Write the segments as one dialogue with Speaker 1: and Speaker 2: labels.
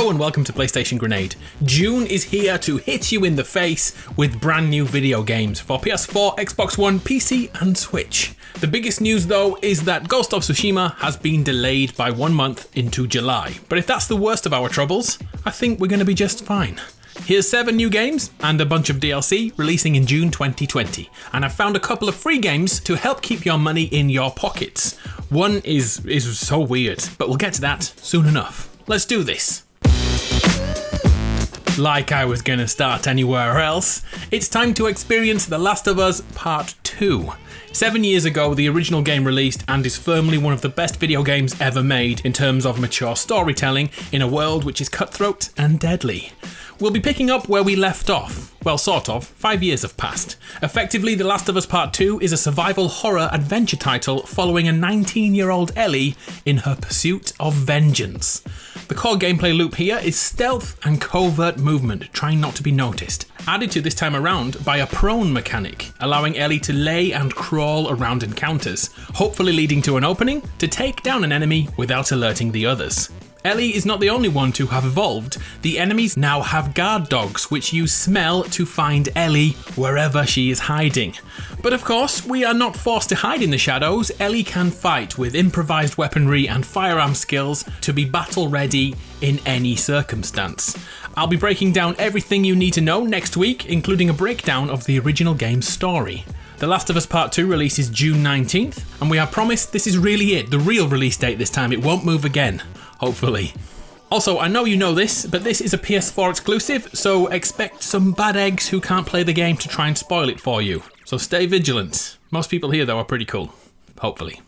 Speaker 1: Hello and welcome to PlayStation Grenade. June is here to hit you in the face with brand new video games for PS4, Xbox One, PC and Switch. The biggest news though is that Ghost of Tsushima has been delayed by 1 month into July. But if that's the worst of our troubles, I think we're going to be just fine. Here's 7 new games and a bunch of DLC releasing in June 2020. And I've found a couple of free games to help keep your money in your pockets. One is so weird, but we'll get to that soon enough. Let's do this. Like I was gonna start anywhere else, it's time to experience The Last of Us Part 2. 7 years ago, the original game released and is firmly one of the best video games ever made in terms of mature storytelling in a world which is cutthroat and deadly. We'll be picking up where we left off. Well, sort of. 5 years have passed. Effectively, The Last of Us Part 2 is a survival horror adventure title following a 19-year-old Ellie in her pursuit of vengeance. The core gameplay loop here is stealth and covert movement, trying not to be noticed, added to this time around by a prone mechanic, allowing Ellie to lay and crawl around encounters, hopefully leading to an opening to take down an enemy without alerting the others. Ellie is not the only one to have evolved. The enemies now have guard dogs which use smell to find Ellie wherever she is hiding. But of course, we are not forced to hide in the shadows. Ellie can fight with improvised weaponry and firearm skills to be battle ready in any circumstance. I'll be breaking down everything you need to know next week, including a breakdown of the original game's story. The Last of Us Part 2 releases June 19th, and we are promised this is really it, the real release date this time. It won't move again. Hopefully. Also, I know you know this, but this is a PS4 exclusive, so expect some bad eggs who can't play the game to try and spoil it for you. So stay vigilant. Most people here though are pretty cool. Hopefully.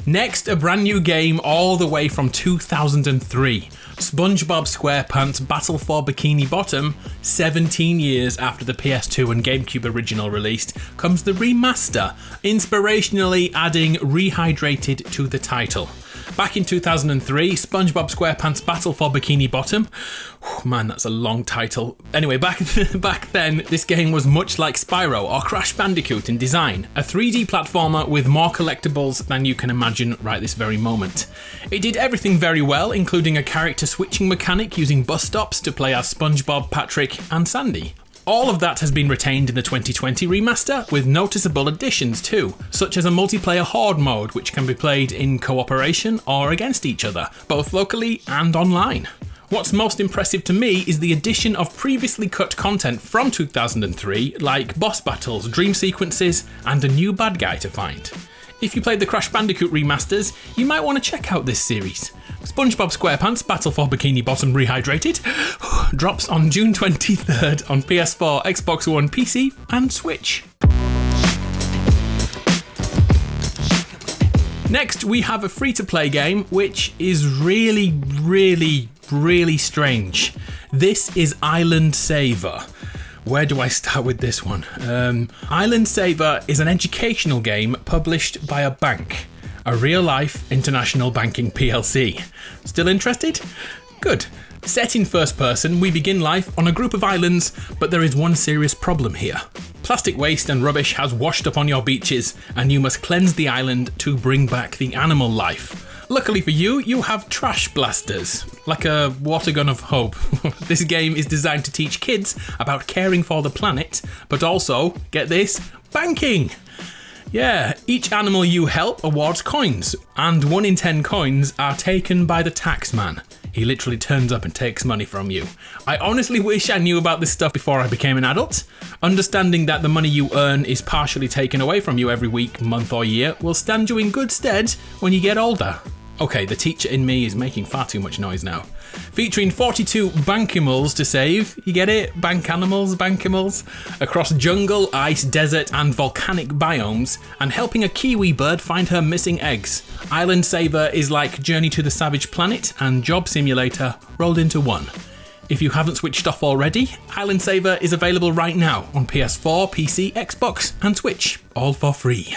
Speaker 1: Next, a brand new game all the way from 2003. SpongeBob SquarePants Battle for Bikini Bottom, 17 years after the PS2 and GameCube original released, comes the remaster, inspirationally adding Rehydrated to the title. Back in 2003, SpongeBob SquarePants Battle for Bikini Bottom. Man, that's a long title. Anyway, back then, this game was much like Spyro or Crash Bandicoot in design. A 3D platformer with more collectibles than you can imagine right this very moment. It did everything very well, including a character switching mechanic using bus stops to play as SpongeBob, Patrick and Sandy. All of that has been retained in the 2020 remaster, with noticeable additions too, such as a multiplayer horde mode which can be played in cooperation or against each other, both locally and online. What's most impressive to me is the addition of previously cut content from 2003, like boss battles, dream sequences, and a new bad guy to find. If you played the Crash Bandicoot remasters, you might want to check out this series. SpongeBob SquarePants Battle for Bikini Bottom Rehydrated drops on June 23rd on PS4, Xbox One, PC and Switch. Next, we have a free-to-play game which is really strange. This is Island Saver. Where do I start with this one? Island Saver is an educational game published by a bank, a real-life international banking PLC. Still interested? Good. Set in first person, we begin life on a group of islands, but there is one serious problem here. Plastic waste and rubbish has washed up on your beaches, and you must cleanse the island to bring back the animal life. Luckily for you, you have trash blasters, like a water gun of hope. This game is designed to teach kids about caring for the planet, but also, get this, banking! Yeah, each animal you help awards coins, and 1 in 10 coins are taken by the taxman. He literally turns up and takes money from you. I honestly wish I knew about this stuff before I became an adult. Understanding that the money you earn is partially taken away from you every week, month or year will stand you in good stead when you get older. Okay, the teacher in me is making far too much noise now. Featuring 42 bankimals to save, you get it? Bank animals, bankimals? Across jungle, ice, desert and volcanic biomes, and helping a kiwi bird find her missing eggs. Island Saver is like Journey to the Savage Planet and Job Simulator rolled into one. If you haven't switched off already, Island Saver is available right now on PS4, PC, Xbox and Switch, all for free.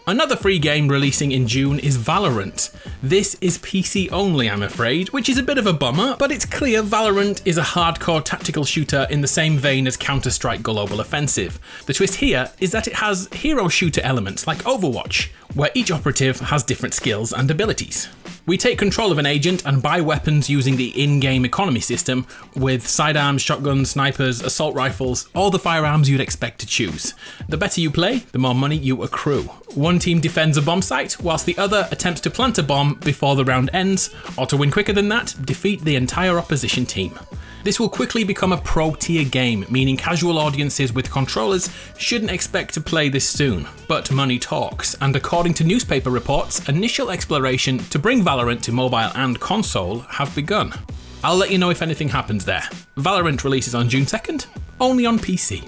Speaker 1: Another free game releasing in June is Valorant. This is PC only, I'm afraid, which is a bit of a bummer, but it's clear Valorant is a hardcore tactical shooter in the same vein as Counter-Strike Global Offensive. The twist here is that it has hero shooter elements like Overwatch, where each operative has different skills and abilities. We take control of an agent and buy weapons using the in-game economy system with sidearms, shotguns, snipers, assault rifles, all the firearms you'd expect to choose. The better you play, the more money you accrue. One team defends a bomb site, whilst the other attempts to plant a bomb before the round ends, or to win quicker than that, defeat the entire opposition team. This will quickly become a pro-tier game, meaning casual audiences with controllers shouldn't expect to play this soon. But money talks, and according to newspaper reports, initial exploration to bring Valorant to mobile and console have begun. I'll let you know if anything happens there. Valorant releases on June 2nd, only on PC.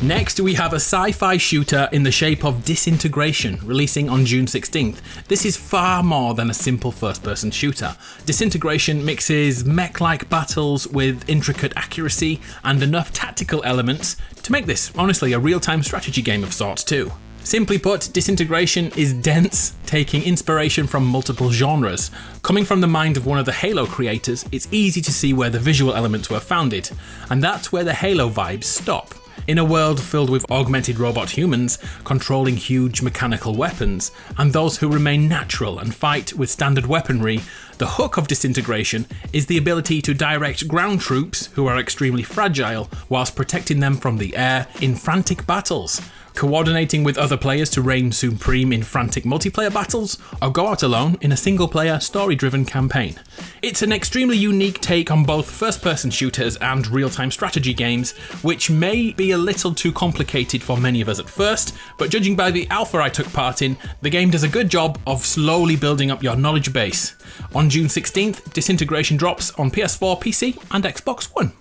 Speaker 1: Next, we have a sci-fi shooter in the shape of Disintegration, releasing on June 16th. This is far more than a simple first-person shooter. Disintegration mixes mech-like battles with intricate accuracy and enough tactical elements to make this, honestly, a real-time strategy game of sorts too. Simply put, Disintegration is dense, taking inspiration from multiple genres. Coming from the mind of one of the Halo creators, it's easy to see where the visual elements were founded, and that's where the Halo vibes stop. In a world filled with augmented robot humans controlling huge mechanical weapons, and those who remain natural and fight with standard weaponry, the hook of Disintegration is the ability to direct ground troops who are extremely fragile whilst protecting them from the air in frantic battles. Coordinating with other players to reign supreme in frantic multiplayer battles, or go out alone in a single-player, story-driven campaign. It's an extremely unique take on both first-person shooters and real-time strategy games, which may be a little too complicated for many of us at first, but judging by the alpha I took part in, the game does a good job of slowly building up your knowledge base. On June 16th, Disintegration drops on PS4, PC, and Xbox One.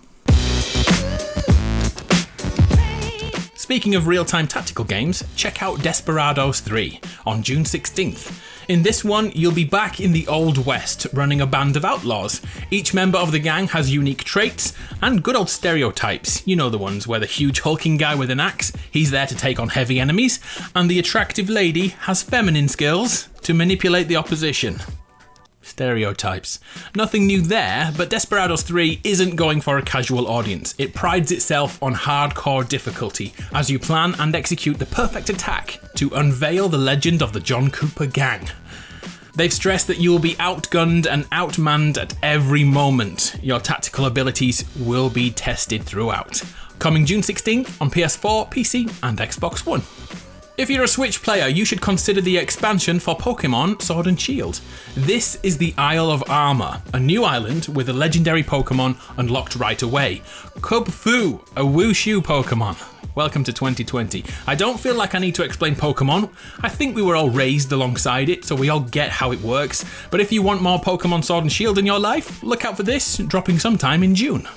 Speaker 1: Speaking of real-time tactical games, check out Desperados III on June 16th. In this one, you'll be back in the Old West, running a band of outlaws. Each member of the gang has unique traits and good old stereotypes. You know the ones where the huge hulking guy with an axe, he's there to take on heavy enemies, and the attractive lady has feminine skills to manipulate the opposition. Stereotypes. Nothing new there, but Desperados 3 isn't going for a casual audience. It prides itself on hardcore difficulty as you plan and execute the perfect attack to unveil the legend of the John Cooper gang. They've stressed that you will be outgunned and outmanned at every moment. Your tactical abilities will be tested throughout. Coming June 16th on PS4, PC and Xbox One. If you're a Switch player, you should consider the expansion for Pokemon Sword and Shield. This is the Isle of Armor, a new island with a legendary Pokemon unlocked right away. Kubfu, a Wushu Pokemon. Welcome to 2020. I don't feel like I need to explain Pokemon. I think we were all raised alongside it, so we all get how it works. But if you want more Pokemon Sword and Shield in your life, look out for this, dropping sometime in June.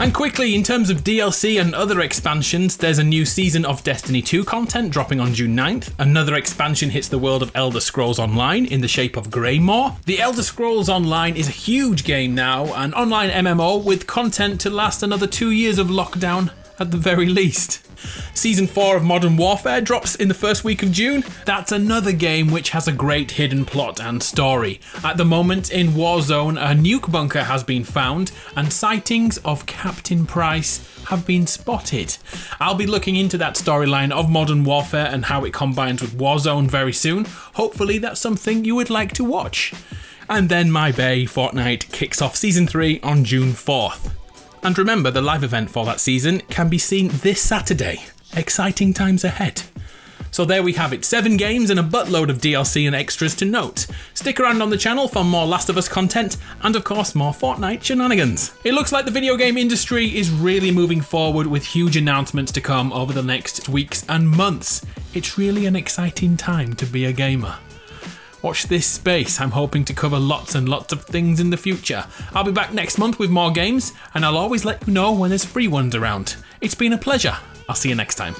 Speaker 1: And quickly, in terms of DLC and other expansions, there's a new season of Destiny 2 content dropping on June 9th. Another expansion hits the world of Elder Scrolls Online in the shape of Greymoor. The Elder Scrolls Online is a huge game now, an online MMO with content to last another 2 years of lockdown at the very least. Season 4 of Modern Warfare drops in the first week of June. That's another game which has a great hidden plot and story. At the moment in Warzone, a nuke bunker has been found and sightings of Captain Price have been spotted. I'll be looking into that storyline of Modern Warfare and how it combines with Warzone very soon. Hopefully that's something you would like to watch. And then my bae, Fortnite, kicks off Season 3 on June 4th. And remember, the live event for that season can be seen this Saturday. Exciting times ahead. So there we have it, 7 games and a buttload of DLC and extras to note. Stick around on the channel for more Last of Us content and of course more Fortnite shenanigans. It looks like the video game industry is really moving forward with huge announcements to come over the next weeks and months. It's really an exciting time to be a gamer. Watch this space, I'm hoping to cover lots and lots of things in the future. I'll be back next month with more games, and I'll always let you know when there's free ones around. It's been a pleasure. I'll see you next time.